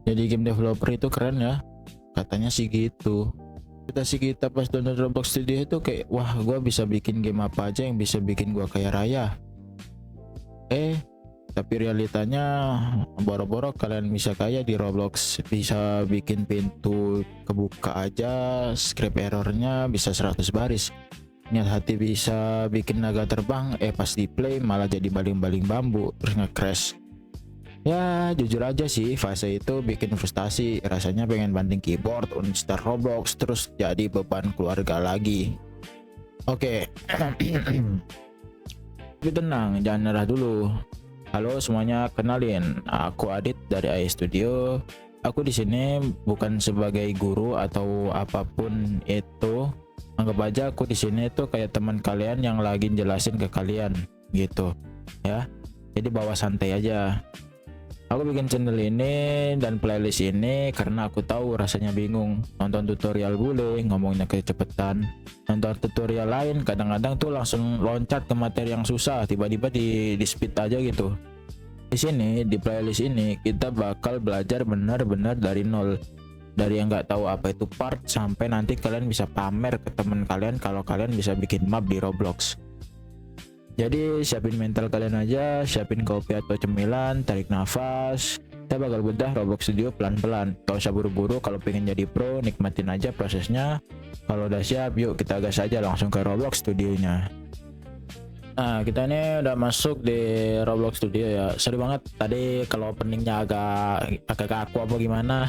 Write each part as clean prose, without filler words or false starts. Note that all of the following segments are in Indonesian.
Jadi game developer itu keren ya, katanya sih gitu. Kita pas download Roblox Studio itu kayak wah gua bisa bikin game apa aja yang bisa bikin gua kaya raya. Tapi realitanya boro-boro kalian bisa kaya di Roblox, bisa bikin pintu kebuka aja script errornya bisa 100 baris. Niat hati bisa bikin naga terbang, pas di play malah jadi baling-baling bambu terus nge-crash. Ya jujur aja sih fase itu bikin frustasi, rasanya pengen banting keyboard, uninstall Roblox terus jadi beban keluarga lagi. Oke. Tapi tenang, jangan nyerah dulu. Halo semuanya, kenalin, aku Adit dari AI Studio. Aku di sini bukan sebagai guru atau apapun itu. Anggap aja aku di sini tuh kayak teman kalian yang lagi jelasin ke kalian gitu ya. Jadi bawa santai aja. Aku bikin channel ini dan playlist ini karena aku tahu rasanya bingung nonton tutorial bule ngomongnya kecepatan, nonton tutorial lain kadang-kadang tuh langsung loncat ke materi yang susah, tiba-tiba di speed aja gitu. Di sini di playlist ini kita bakal belajar benar-benar dari nol, dari yang nggak tahu apa itu part sampai nanti kalian bisa pamer ke teman kalian kalau kalian bisa bikin map di Roblox. Jadi siapin mental kalian aja, siapin kopi atau cemilan, tarik nafas. Kita bakal bedah Roblox Studio pelan-pelan. Gak usah buru-buru, kalau pengen jadi pro nikmatin aja prosesnya. Kalau udah siap, yuk kita gas aja langsung ke Roblox Studionya. Nah kita ini udah masuk di Roblox Studio ya. Sorry banget tadi kalau openingnya agak kaku apa gimana.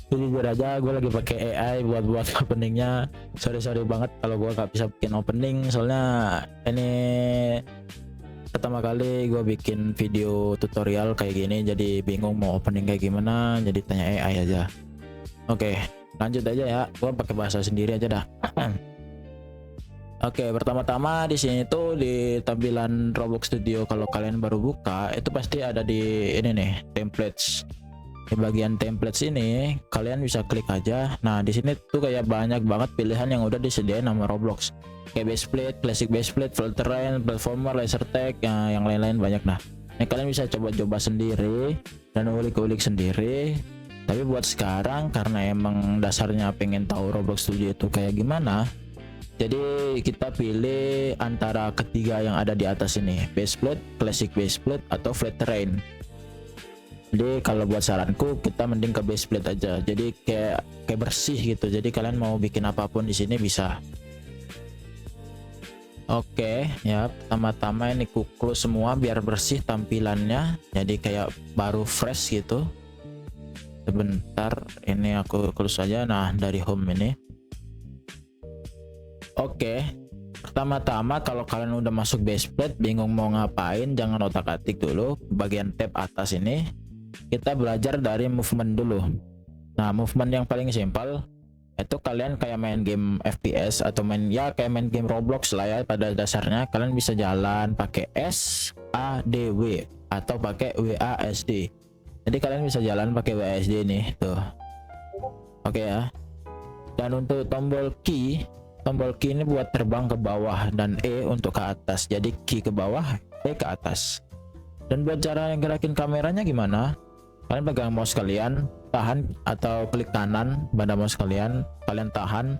Jujur aja gue lagi pakai AI buat openingnya. Sorry banget kalau gue gak bisa bikin opening, soalnya ini pertama kali gue bikin video tutorial kayak gini, jadi bingung mau opening kayak gimana, jadi tanya AI aja. Oke lanjut aja ya, gue pakai bahasa sendiri aja dah. Oke, pertama-tama di sini tuh di tampilan Roblox Studio kalau kalian baru buka itu pasti ada di ini nih, templates. Di bagian templates ini kalian bisa klik aja. Nah di sini tuh kayak banyak banget pilihan yang udah disediain sama Roblox, kayak base plate, classic base plate, full terrain, platformer, laser tag, yang lain-lain banyak. Nah ini kalian bisa coba-coba sendiri dan ulik-ulik sendiri. Tapi buat sekarang karena emang dasarnya pengen tahu Roblox Studio itu kayak gimana, jadi kita pilih antara ketiga yang ada di atas ini, base plate, classic base plate, atau flat terrain. Jadi kalau buat saranku kita mending ke base plate aja, jadi kayak bersih gitu, jadi kalian mau bikin apapun di sini bisa. Oke ya, pertama-tama ini ku close semua biar bersih tampilannya, jadi kayak baru fresh gitu. Sebentar, ini aku close aja. Nah dari home ini. Oke, pertama-tama kalau kalian udah masuk base plate bingung mau ngapain, jangan otak-atik dulu. Bagian tab atas ini kita belajar dari movement dulu. Nah movement yang paling simpel itu kalian kayak main game FPS atau kayak main game Roblox lah ya. Pada dasarnya kalian bisa jalan pakai SADW atau pakai WASD. Jadi kalian bisa jalan pakai WASD nih tuh. Oke ya. Dan untuk tombol key ini buat terbang ke bawah dan E untuk ke atas. Jadi key ke bawah, E ke atas. Dan buat cara yang gerakin kameranya gimana? Kalian pegang mouse kalian, tahan atau klik kanan pada mouse kalian tahan,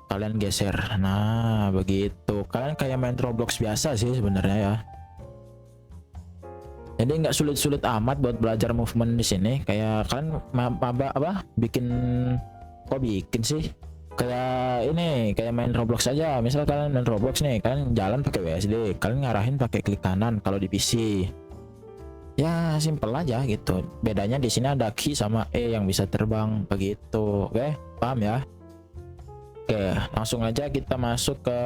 kalian geser. Nah begitu, kalian kayak main Roblox biasa sih sebenarnya ya. Jadi nggak sulit-sulit amat buat belajar movement di sini. Kayak kalian bikin sih kayak ini, kayak main Roblox aja. Misal kalian main Roblox nih, kalian jalan pakai WSD, kalian ngarahin pakai klik kanan kalau di PC. Ya simple aja gitu. Bedanya di sini ada key sama E yang bisa terbang begitu. Oke, paham ya? Oke, langsung aja kita masuk ke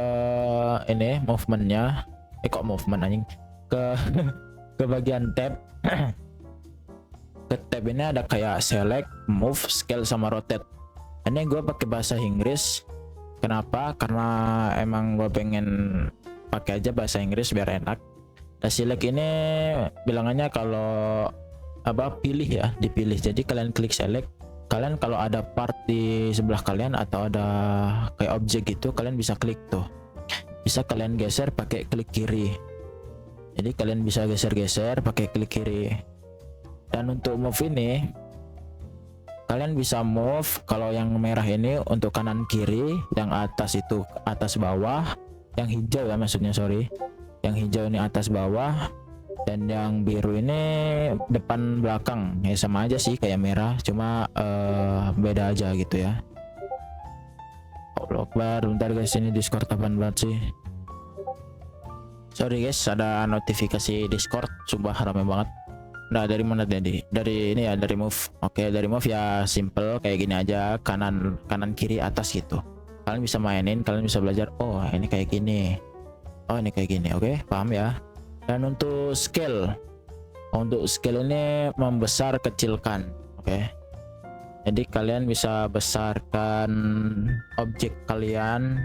ini movementnya. Kok movement anjing? Ke bagian tab. Ke tab ini ada kayak select, move, scale sama rotate. Ini gue pakai bahasa Inggris. Kenapa? Karena emang gue pengen pakai aja bahasa Inggris biar enak. Nah, select ini bilangannya kalau pilih ya, dipilih. Jadi kalian klik select, kalian kalau ada part di sebelah kalian atau ada kayak objek gitu, kalian bisa klik tuh. Bisa kalian geser pakai klik kiri. Jadi kalian bisa geser-geser pakai klik kiri. Dan untuk move ini kalian bisa move. Kalau yang merah ini untuk kanan kiri, yang atas itu atas bawah, yang hijau ya maksudnya, sorry, yang hijau ini atas bawah, dan yang biru ini depan belakang. Ya sama aja sih kayak merah, cuma beda aja gitu ya. Allah Akbar, bentar guys, ini Discord apaan banget sih. Sorry guys, ada notifikasi Discord, sumpah rame banget. Nah, dari mana tadi? Dari ini ya, dari move. Oke, dari move ya simple kayak gini aja, kanan kiri atas gitu. Kalian bisa mainin, kalian bisa belajar. Oh, ini kayak gini. Oh, ini kayak gini. Oke, paham ya. Dan untuk skill ini membesar kecilkan. Oke. Jadi kalian bisa besarkan objek kalian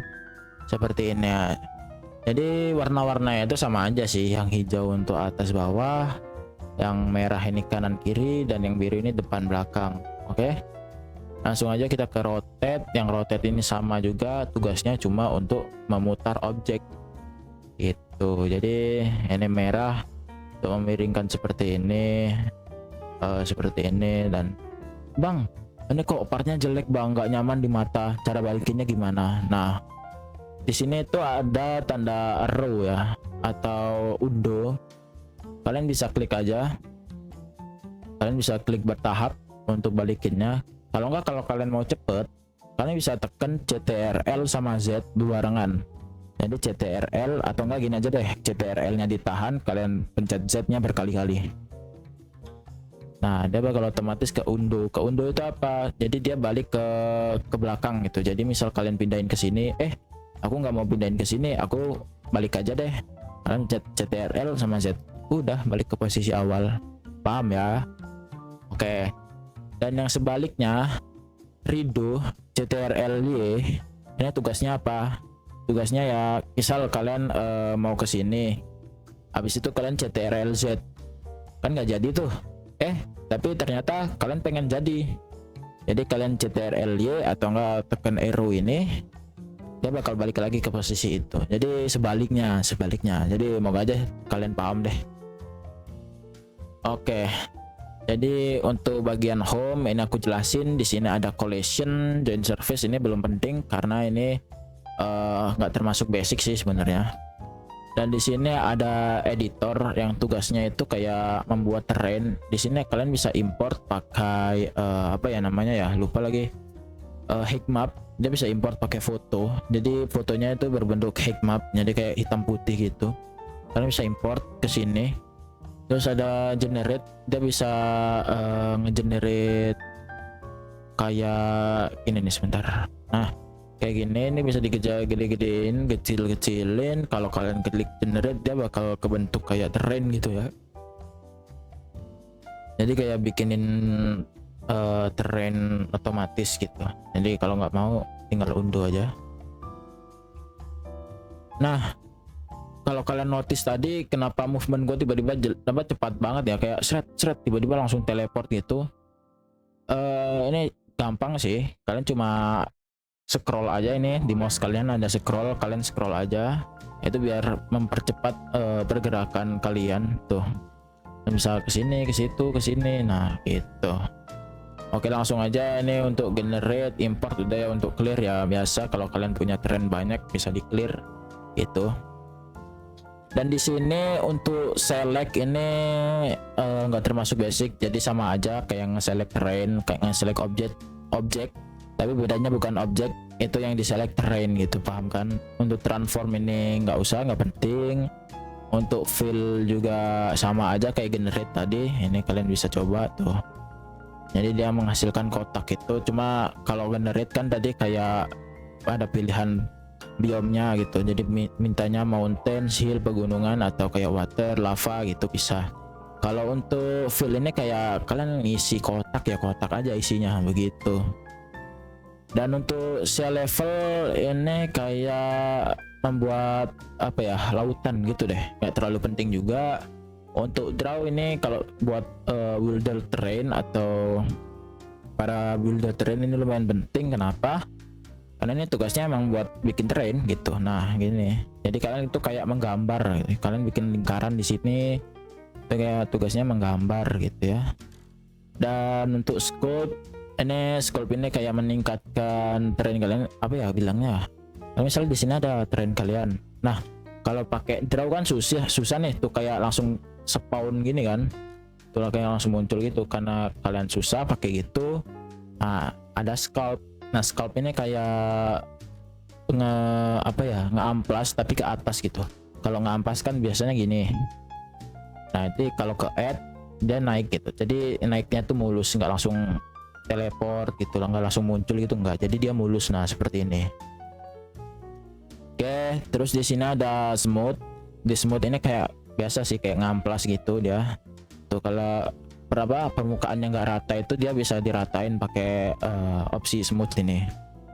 seperti ini ya. Jadi warna-warnanya itu sama aja sih, yang hijau untuk atas bawah, yang merah ini kanan kiri, dan yang biru ini depan belakang. Oke, langsung aja kita ke rotate. Yang rotate ini sama juga, tugasnya cuma untuk memutar objek gitu. Jadi ini merah untuk memiringkan seperti ini, dan bang, ini kok partnya jelek bang, nggak nyaman di mata, cara balikinnya gimana? Nah, di sini itu ada tanda arrow ya, atau undo. Kalian bisa klik aja, kalian bisa klik bertahap untuk balikinnya. Kalau enggak, kalau kalian mau cepet, kalian bisa tekan CTRL sama Z barengan. Jadi CTRL, atau enggak gini aja deh, CTRL nya ditahan, kalian pencet Z nya berkali-kali. Nah, dia bakal otomatis ke undo. Ke undo itu apa? Jadi dia balik ke belakang gitu. Jadi misal kalian pindahin ke sini, aku nggak mau pindahin ke sini, aku balik aja deh. Kalian CTRL sama Z, udah balik ke posisi awal. Paham ya? Oke. Dan yang sebaliknya, redo CTRL-Y, ini tugasnya apa? Tugasnya ya, misal kalian mau ke sini, habis itu kalian CTRL Z, kan nggak jadi tuh. Tapi ternyata kalian pengen jadi. Jadi kalian CTRL-Y atau enggak tekan arrow ini, dia bakal balik lagi ke posisi itu. Jadi sebaliknya. Jadi moga aja kalian paham deh. Oke. Jadi untuk bagian home ini aku jelasin. Di sini ada collision, join surface, ini belum penting karena ini nggak termasuk basic sih sebenarnya. Dan di sini ada editor yang tugasnya itu kayak membuat terrain. Di sini kalian bisa import pakai apa ya namanya ya, lupa lagi. Heatmap, dia bisa import pakai foto. Jadi fotonya itu berbentuk heatmap, jadi kayak hitam putih gitu. Kalian bisa import ke sini. Terus ada generate, dia bisa ngegenerate kayak ini nih, sebentar. Nah, kayak gini, ini bisa digede-gedein, kecil-kecilin. Kalau kalian klik generate, dia bakal kebentuk kayak terrain gitu ya. Jadi kayak bikinin terrain otomatis gitu. Jadi kalau nggak mau tinggal undo aja. Nah, kalau kalian notice tadi kenapa movement gue tiba-tiba cepat banget ya, kayak seret tiba-tiba langsung teleport gitu. Ini gampang sih, kalian cuma scroll aja. Ini di mouse kalian ada scroll, kalian scroll aja, itu biar mempercepat pergerakan kalian tuh. Bisa ke sini, ke situ, ke sini. Nah, gitu. Oke, langsung aja ini untuk generate, import udah ya. Untuk clear ya biasa, kalau kalian punya terrain banyak bisa di clear gitu. Dan di sini untuk select ini nggak termasuk basic, jadi sama aja kayak nge-select terrain, kayak nge-select objek, tapi bedanya bukan objek itu yang di-select terrain gitu, paham kan? Untuk transform ini nggak usah, nggak penting. Untuk fill juga sama aja kayak generate tadi, ini kalian bisa coba tuh. Jadi dia menghasilkan kotak itu, cuma kalau generate kan tadi kayak ada pilihan biomnya gitu, jadi mintanya mountain, hill, pegunungan, atau kayak water, lava gitu bisa. Kalau untuk fill ini kayak kalian ngisi kotak ya, kotak aja isinya begitu. Dan untuk shell level ini kayak membuat apa ya, lautan gitu deh, nggak terlalu penting juga. Untuk draw ini kalau buat builder terrain atau para builder terrain ini lumayan penting. Kenapa? Karena ini tugasnya emang buat bikin terrain gitu. Nah gini, jadi kalian itu kayak menggambar gitu. Kalian bikin lingkaran di sini, itu kayak tugasnya menggambar gitu ya. Dan untuk scope ini sculpt ini kayak meningkatkan tren kalian, apa ya bilangnya. Nah, misalnya di sini ada tren kalian. Nah, kalau pakai draw kan susah nih tuh, kayak langsung spawn gini kan. Tuh kayak langsung muncul gitu karena kalian susah pakai gitu. Nah, ada sculpt. Nah, sculpt ini kayak ngeamplas tapi ke atas gitu. Kalau ngeamplas kan biasanya gini. Nah, itu kalau ke add dia naik gitu. Jadi naiknya tuh mulus, nggak langsung teleport gitu, nggak langsung muncul gitu, nggak. Jadi dia mulus. Nah, seperti ini. Oke, terus di sini ada smooth. Di smooth ini kayak biasa sih, kayak ngamplas gitu dia. Tuh kalau permukaannya nggak rata itu dia bisa diratain pakai opsi smooth ini.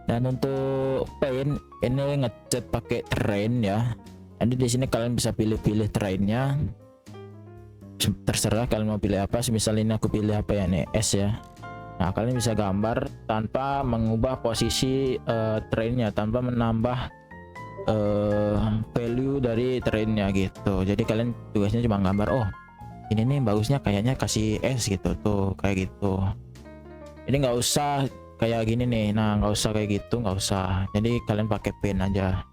Dan untuk paint ini ngecat pakai terrain ya. Jadi di sini kalian bisa pilih-pilih terrainnya. Terserah kalian mau pilih apa. Misal ini aku pilih apa ya nih, S ya. Nah, kalian bisa gambar tanpa mengubah posisi terrainnya, tanpa menambah value dari terrainnya gitu. Jadi kalian tugasnya cuma gambar, oh ini nih bagusnya kayaknya kasih S gitu tuh, kayak gitu. Jadi nggak usah kayak gini nih. Nah, nggak usah kayak gitu, nggak usah. Jadi kalian pakai pen aja.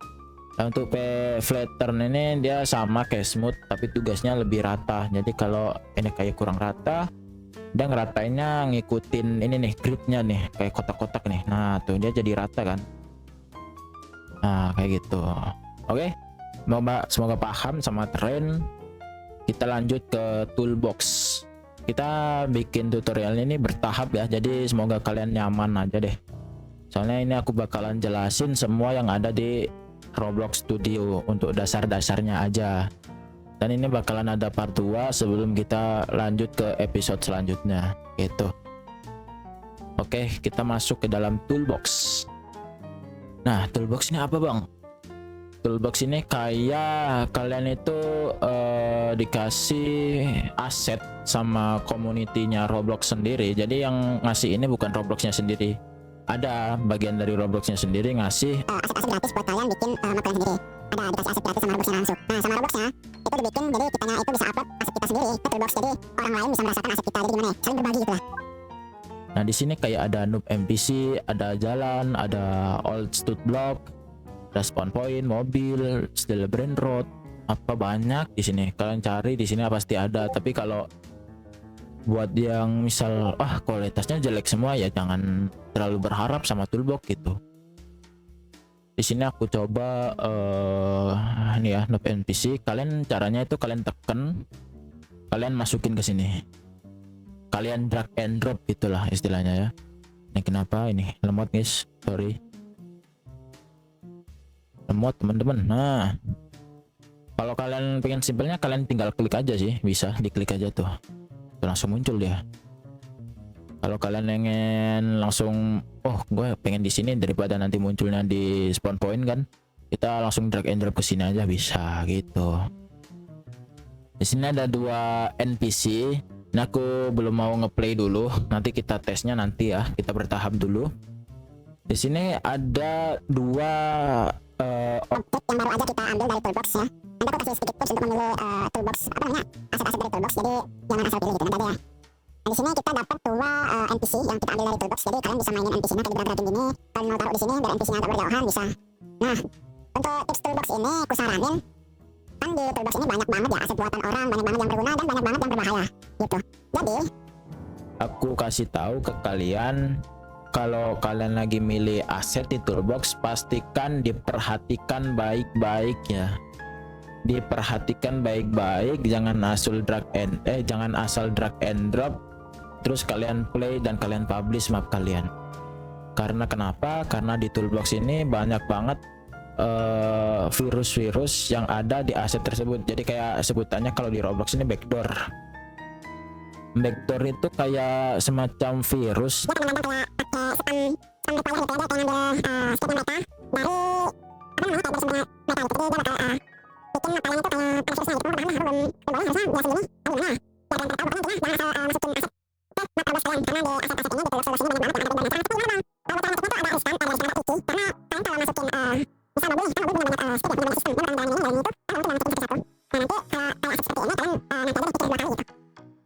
Nah, untuk flatten ini dia sama kayak smooth tapi tugasnya lebih rata. Jadi kalau ini kayak kurang rata, dia ngeratainnya ngikutin ini nih gridnya nih, kayak kotak-kotak nih. Nah, tuh dia jadi rata kan. Nah, kayak gitu. Oke, semoga paham sama tren. Kita lanjut ke toolbox. Kita bikin tutorial ini bertahap ya, jadi semoga kalian nyaman aja deh. Soalnya ini aku bakalan jelasin semua yang ada di Roblox Studio untuk dasar-dasarnya aja. Dan ini bakalan ada part 2 sebelum kita lanjut ke episode selanjutnya gitu. Oke, kita masuk ke dalam toolbox. Nah, toolbox ini apa bang? Toolbox ini kayak kalian itu dikasih aset sama komunitinya Roblox sendiri. Jadi yang ngasih ini bukan Robloxnya sendiri, ada bagian dari Robloxnya sendiri ngasih aset-aset gratis buat kalian bikin map kalian sendiri. Ada dikasih aset gratis sama Robloxnya langsung. Nah, sama Robloxnya itu dibikin jadi kitanya itu bisa upload aset kita sendiri ke Toolbox, jadi orang lain bisa merasakan aset kita. Jadi gimana ya, saling berbagi gitu lah. Nah, di sini kayak ada noob NPC, ada jalan, ada old stud block, ada spawn point, mobil, still brain road, apa banyak di sini. Kalian cari di sini pasti ada. Tapi kalau buat yang misal kualitasnya jelek semua ya jangan terlalu berharap sama toolbox gitu. Di sini aku coba ini ya noob NPC. Kalian caranya itu kalian tekan, kalian masukin ke sini, kalian drag and drop gitulah istilahnya ya. Ini kenapa ini lemot guys, sorry lemot teman-teman. Nah, kalau kalian pengen simpelnya kalian tinggal klik aja sih, bisa diklik aja tuh langsung muncul dia. Kalau kalian pengen langsung gue pengen di sini daripada nanti munculnya di spawn point kan, kita langsung drag and drop ke sini aja bisa gitu. Di sini ada 2 NPC. Nah, aku belum mau ngeplay dulu, nanti kita tesnya nanti ya, kita bertahap dulu. Di sini ada 2 objek yang baru aja kita ambil dari toolbox ya. Nanti aku kasih sedikit tips untuk memilih toolbox aset-aset dari toolbox, jadi jangan asal pilih gitu nanti ya. Nah, di sini kita dapat 2 NPC yang kita ambil dari toolbox, jadi kalian bisa mainin NPC-nya kayak gerak-gerakin gini. Kalian mau taruh di sini biar NPC-nya agak berjauhan bisa. Nah, untuk tips toolbox ini aku saranin, kan di toolbox ini banyak banget ya aset buatan orang, banyak banget yang berguna dan banyak banget yang berbahaya gitu. Jadi aku kasih tahu ke kalian, kalau kalian lagi milih aset di toolbox, pastikan diperhatikan baik-baik ya. Diperhatikan baik-baik, jangan asal drag and drop terus kalian play dan kalian publish map kalian. Karena kenapa? Karena di toolbox ini banyak banget virus-virus yang ada di aset tersebut. Jadi kayak sebutannya kalau di Roblox ini backdoor. Backdoor itu kayak semacam virus. dia kadang-kadang kayak pakai spam reply gitu ya, dia kayak ngambil statement mereka dari dari sumber mereka gitu. Jadi dia bakal bikin mapalnya itu kayak virusnya gitu. Padahal belum boleh, harusnya dia sendiri gimana biar kalian tahu. Pokoknya intinya jangan asal masukin aset ke map Roblox kalian, karena di aset-aset ini di Roblox ini banyak banget yang ada berbeda. Tapi gimana bang, kalau cara masuknya tuh agak riskan, ada riskan ada tricky, karena kalian kalau masukin misal mobil kan mobil punya banyak skill ya, punya banyak sistem, dan ini itu kalau mungkin masukin satu-satu. Nah, nanti kalau aset seperti ini kalian nanti aja dipikir 2 kali gitu.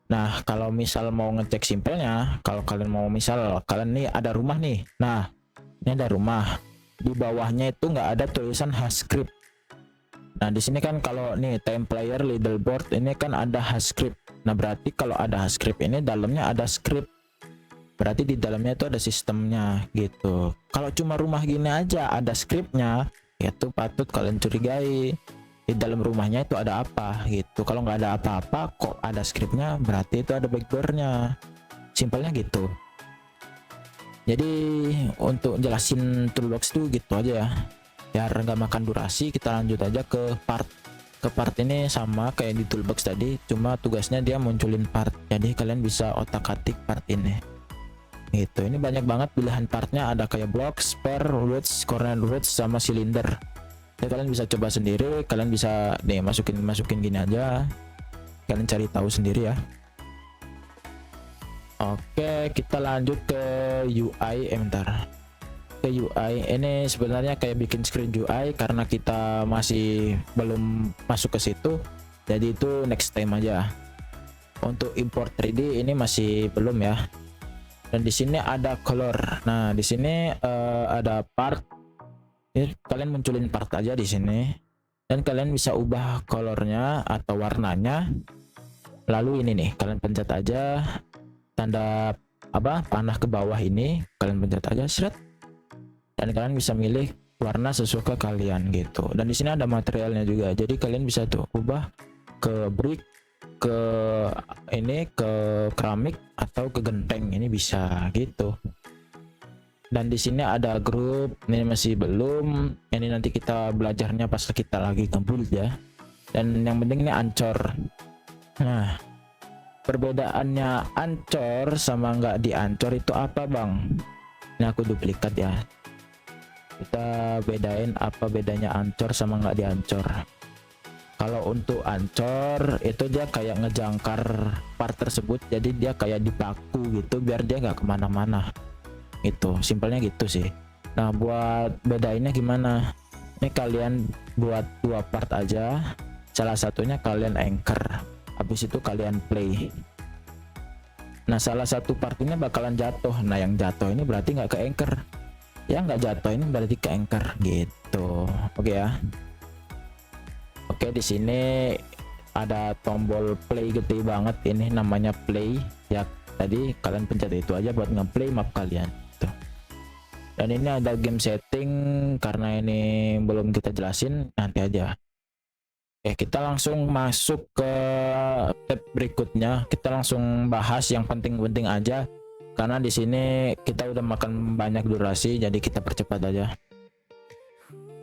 Nah, kalau misal mau ngecek simpelnya, kalau kalian mau misal kalian nih ada rumah nih, nah ini ada rumah, di bawahnya itu nggak ada tulisan Hascript. Nah di sini kan kalau nih time player leaderboard ini kan ada Hascript. Nah berarti kalau ada Hascript ini dalamnya ada script, berarti di dalamnya itu ada sistemnya gitu. Kalau cuma rumah gini aja ada scriptnya, itu patut kalian curigai di dalam rumahnya itu ada apa gitu. Kalau nggak ada apa-apa kok ada scriptnya, berarti itu ada backdoornya, simpelnya gitu. Jadi untuk jelasin toolbox itu gitu aja ya, biar nggak makan durasi. Kita lanjut aja ke part ini, sama kayak di toolbox tadi, cuma tugasnya dia munculin part, jadi kalian bisa otak-atik part ini gitu. Ini banyak banget pilihan partnya, ada kayak block, spare, roots, corner roots, sama cylinder. Jadi kalian bisa coba sendiri, kalian bisa nih masukin gini aja, kalian cari tahu sendiri ya. Oke, kita lanjut ke UI. Ke UI ini sebenarnya kayak bikin screen UI, karena kita masih belum masuk ke situ, jadi itu next time aja. Untuk import 3D ini masih belum ya. Dan di sini ada color. Nah di sini ada part. Ini kalian munculin part aja di sini, dan kalian bisa ubah colornya atau warnanya. Lalu ini nih kalian pencet aja tanda panah ke bawah ini, kalian pencet aja seret, dan kalian bisa milih warna sesuka kalian gitu. Dan di sini ada materialnya juga, jadi kalian bisa tuh ubah ke brick, ke ini, ke keramik, atau ke genteng, ini bisa gitu. Dan di sini ada grup, ini masih belum, ini nanti kita belajarnya pas kita lagi nge-build ya. Dan yang penting ini ancor. Nah perbedaannya ancor sama nggak diancor itu apa bang? Ini aku duplikat ya, kita bedain apa bedanya ancor sama nggak diancor. Kalau untuk ancor itu dia kayak ngejangkar part tersebut, jadi dia kayak dipaku gitu biar dia nggak kemana-mana itu, simpelnya gitu sih. Nah buat bedainnya gimana, ini kalian buat 2 part aja, salah satunya kalian anchor, habis itu kalian play. Nah salah satu partnya bakalan jatuh, nah yang jatuh ini berarti nggak ke anchor, yang nggak jatuh ini berarti ke anchor gitu. Oke ya. Oke, di sini ada tombol play gede banget, ini namanya play ya. Tadi kalian pencet itu aja buat ngeplay map kalian tuh. Dan ini ada game setting, karena ini belum kita jelasin, nanti aja. Oke, kita langsung masuk ke tab berikutnya. Kita langsung bahas yang penting-penting aja, karena di sini kita udah makan banyak durasi, jadi kita percepat aja.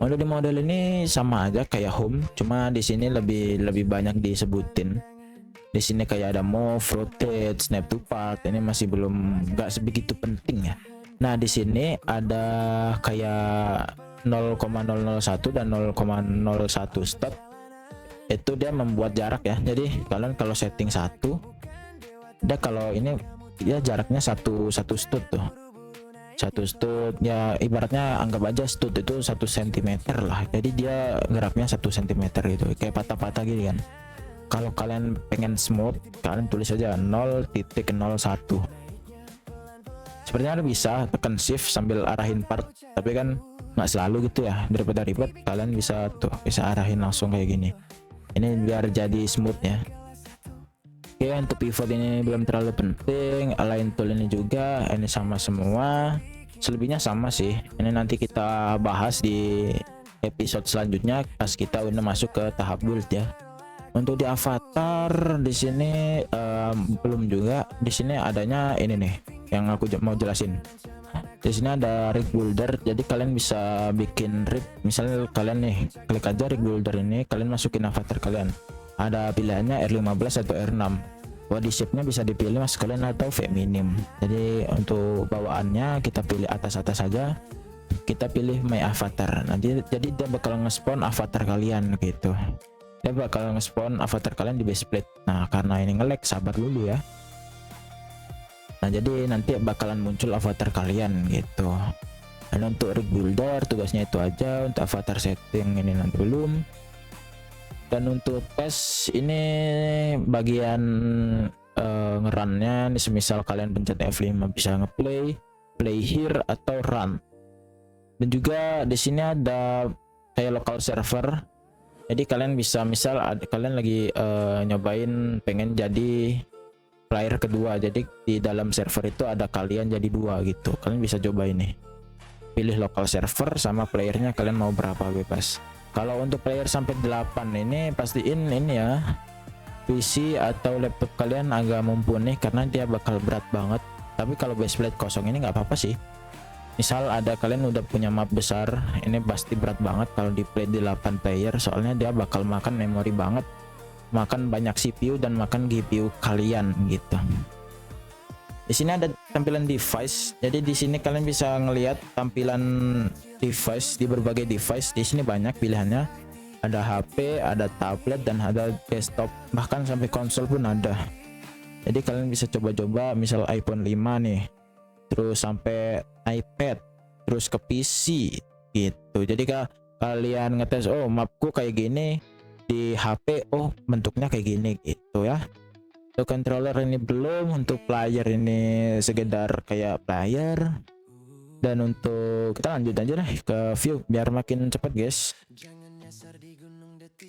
Model ini sama aja kayak home, cuma di sini lebih banyak disebutin. Di sini kayak ada move, rotate, snap to part, ini masih belum, nggak sebegitu penting ya. Nah di sini ada kayak 0,001 dan 0,01 stop, itu dia membuat jarak ya. Jadi kalian kalau setting 1, dia kalau ini dia jaraknya satu stud tuh, 1 stud ya, ibaratnya anggap aja stud itu 1 cm lah, jadi dia geraknya 1 cm gitu, kayak patah-patah gitu kan. Kalau kalian pengen smooth, kalian tulis aja 0.01. Sebenarnya bisa tekan shift sambil arahin part, tapi kan nggak selalu gitu ya, daripada ribet kalian bisa arahin langsung kayak gini, ini biar jadi smooth ya. Oke, untuk pivot ini belum terlalu penting, align tool ini juga ini sama semua, selebihnya sama sih. Ini nanti kita bahas di episode selanjutnya pas kita udah masuk ke tahap build ya. Untuk di avatar di sini belum juga. Di sini adanya ini nih yang aku mau jelasin. Di sini ada rig builder, jadi kalian bisa bikin rig. Misalnya kalian nih klik aja rig builder ini, kalian masukin avatar kalian. Ada pilihannya R15 atau R6. Body shape-nya bisa dipilih mas kalian atau feminim. Jadi untuk bawaannya kita pilih atas-atas saja. Kita pilih my avatar. Nanti jadi dia bakal nge-spawn avatar kalian gitu. Dia bakal nge-spawn avatar kalian di base plate. Nah, karena ini nge-lag, sabar dulu ya. Nah, jadi nanti bakalan muncul avatar kalian gitu. Dan untuk rig builder tugasnya itu aja. Untuk avatar setting ini nanti belum. Dan untuk tes ini bagian ngerunnya. Nih semisal kalian pencet F5 bisa ngeplay, play here atau run. Dan juga di sini ada kayak local server. Jadi kalian bisa misal kalian lagi nyobain pengen jadi player kedua, jadi di dalam server itu ada kalian jadi dua gitu, kalian bisa coba ini, pilih local server sama playernya kalian mau berapa, bebas. Kalau untuk player sampai 8 ini pastiin ini ya PC atau laptop kalian agak mumpuni karena dia bakal berat banget. Tapi kalau baseplate kosong ini nggak apa-apa sih. Misal ada kalian udah punya map besar, ini pasti berat banget kalau di play di 8 player, soalnya dia bakal makan memori banget, makan banyak CPU dan makan GPU kalian gitu. Di sini ada tampilan device. Jadi di sini kalian bisa ngelihat tampilan device di berbagai device. Di sini banyak pilihannya. Ada HP, ada tablet dan ada desktop, bahkan sampai konsol pun ada. Jadi kalian bisa coba-coba misal iPhone 5 nih, terus sampai iPad, terus ke PC gitu. Jadi kalian ngetes, oh mapku kayak gini, di HP oh bentuknya kayak gini gitu ya. Untuk controller ini belum, untuk player ini sekedar kayak player. Dan untuk kita lanjut aja deh ke view biar makin cepat guys.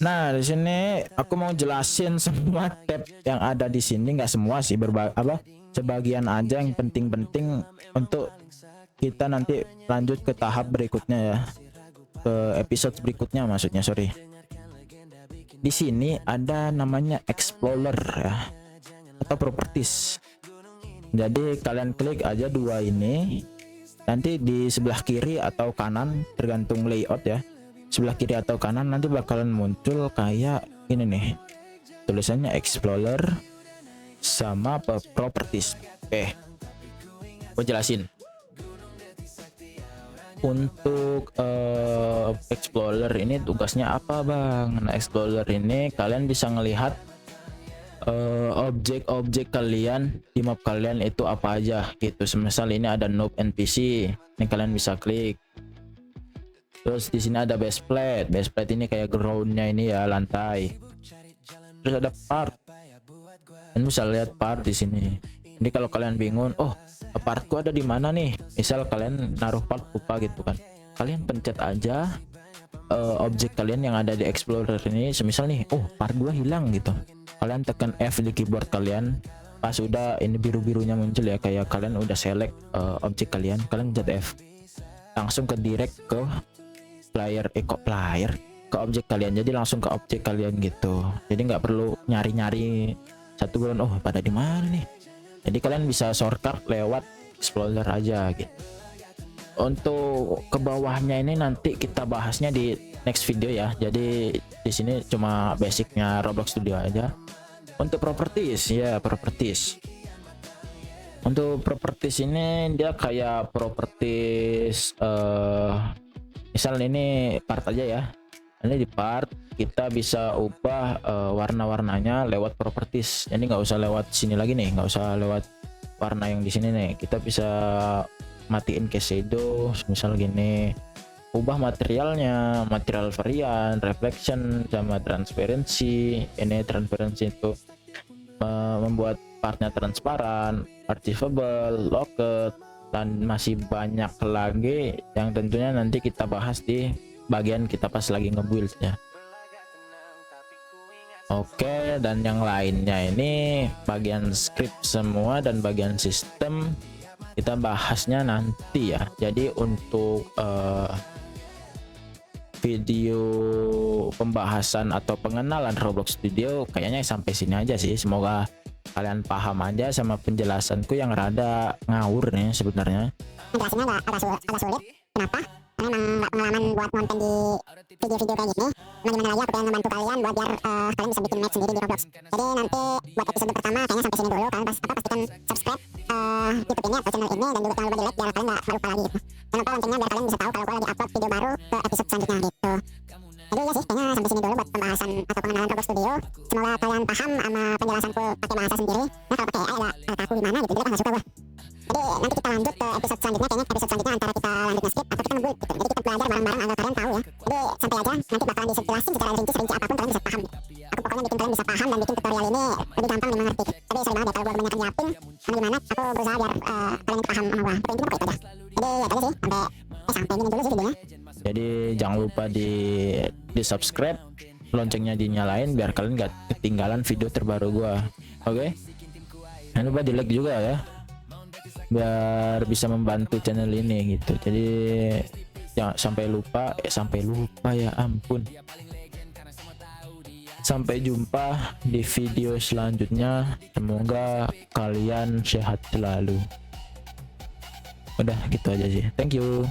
Nah di sini aku mau jelasin semua tab yang ada di sini, nggak semua sih, sebagian aja yang penting-penting untuk kita nanti lanjut ke tahap berikutnya ya, ke episode berikutnya maksudnya, sorry. Di sini ada namanya Explorer ya, atau Properties. Jadi kalian klik aja dua ini, nanti di sebelah kiri atau kanan tergantung layout ya, sebelah kiri atau kanan nanti bakalan muncul kayak ini nih, tulisannya Explorer sama Properties. Gue jelasin. Untuk Explorer ini tugasnya apa bang? Nah Explorer ini kalian bisa ngelihat objek-objek kalian di map kalian itu apa aja gitu. Semisal ini ada noob NPC, ini kalian bisa klik. Terus di sini ada baseplate. Baseplate ini kayak groundnya ini ya, lantai. Terus ada part. Kalian bisa lihat part di sini. Jadi kalau kalian bingung, oh partku ada di mana nih? Misal kalian naruh part lupa gitu kan, kalian pencet aja objek kalian yang ada di Explorer ini. Semisal nih, oh part gua hilang gitu, kalian tekan F di keyboard kalian. Pas udah ini biru-birunya muncul ya, kayak kalian udah select objek kalian, kalian pencet F, langsung ke direct ke player ke objek kalian. Jadi langsung ke objek kalian gitu, jadi nggak perlu nyari-nyari satu bulan, oh pada di mana nih. Jadi kalian bisa shortcut lewat Explorer aja gitu. Untuk ke bawahnya ini nanti kita bahasnya di next video ya. Jadi di sini cuma basicnya Roblox Studio aja. Untuk properties ya, properties. Untuk properties ini dia kayak properties misal ini part aja ya. Ini di part kita bisa ubah warna-warnanya lewat properties. Jadi nggak usah lewat sini lagi nih, nggak usah lewat warna yang di sini nih. Kita bisa matiin case shadow, misal gini. Ubah materialnya, material varian, reflection sama transparency. Ini transparency itu membuat partnya transparan, archivable, locked, dan masih banyak lagi yang tentunya nanti kita bahas di bagian kita pas lagi nge-build ya. Oke, dan yang lainnya ini bagian script semua dan bagian sistem kita bahasnya nanti ya. Jadi untuk video pembahasan atau pengenalan Roblox Studio kayaknya sampai sini aja sih. Semoga kalian paham aja sama penjelasanku yang rada ngawur nih sebenarnya. Jelasinnya agak sulit. Kenapa? Karena emang gak pengalaman buat nonton di video-video kayak gini. Gimana lagi aku pengen membantu kalian buat biar kalian bisa bikin match sendiri di Roblox. Jadi nanti buat episode pertama kayaknya sampai sini dulu. Kalian pastikan subscribe YouTube ini atau channel ini, dan juga jangan lupa di like biar kalian gak lupa lagi gitu. Jangan lupa loncengnya biar kalian bisa tahu kalau gue lagi upload video baru ke episode selanjutnya gitu. Jadi ya sih, kayaknya sampai sini dulu buat pembahasan atau pengenalan Roblox Studio. Semoga kalian paham sama penjelasanku pakai bahasa sendiri. Nah kalau pakai AI ada aku gimana gitu, jadi kan gak suka gue. Jadi nanti kita lanjut ke episode selanjutnya. Kayaknya episode selanjutnya antara kita lanjut nge-skip atau kita nge-build gitu. Jadi kita belajar bareng-bareng agar kalian tahu ya. Jadi santai aja, nanti bakalan dijelasin secara rinci apapun kalian bisa paham. Aku pokoknya bikin kalian bisa paham dan bikin tutorial ini lebih gampang dan mengerti. Tapi sorry banget ya kalau sama gua. Intinya pokoknya itu aja. Jadi ya itu aja sih, sampai gini dulu sih videonya. Jadi jangan lupa di subscribe, loncengnya dinyalain biar kalian gak ketinggalan video terbaru gua. Oke? Jangan lupa di like juga ya, biar bisa membantu channel ini gitu. Jadi jangan sampai lupa ya ampun. Sampai jumpa di video selanjutnya, semoga kalian sehat selalu. Udah gitu aja sih, thank you.